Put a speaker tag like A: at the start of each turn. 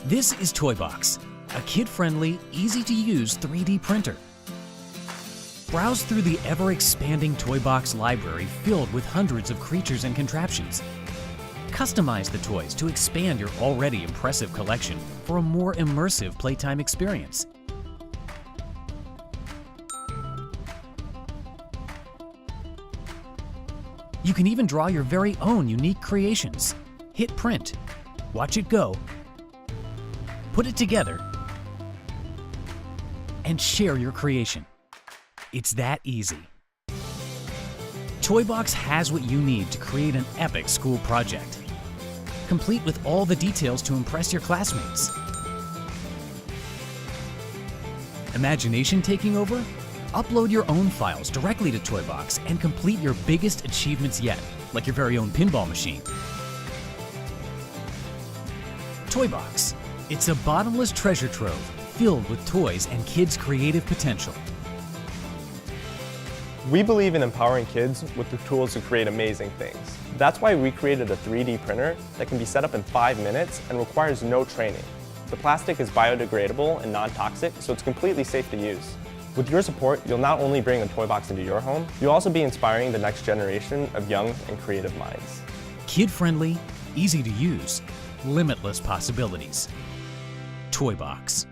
A: This is Toybox, a kid-friendly, easy-to-use 3D printer. Browse through the ever-expanding Toybox library filled with hundreds of creatures and contraptions. Customize the toys to expand your already impressive collection for a more immersive playtime experience. You can even draw your very own unique creations. Hit print, watch it go, put it together, and share your creation. It's that easy. Toybox has what you need to create an epic school project, complete with all the details to impress your classmates. Imagination taking over? Upload your own files directly to Toybox and complete your biggest achievements yet, like your very own pinball machine. Toybox. It's a bottomless treasure trove filled with toys and kids' creative potential.
B: We believe in empowering kids with the tools to create amazing things. That's why we created a 3D printer that can be set up in 5 minutes and requires no training. The plastic is biodegradable and non-toxic, so it's completely safe to use. With your support, you'll not only bring a Toybox into your home, you'll also be inspiring the next generation of young and creative minds.
A: Kid-friendly, easy to use, limitless possibilities. Toybox.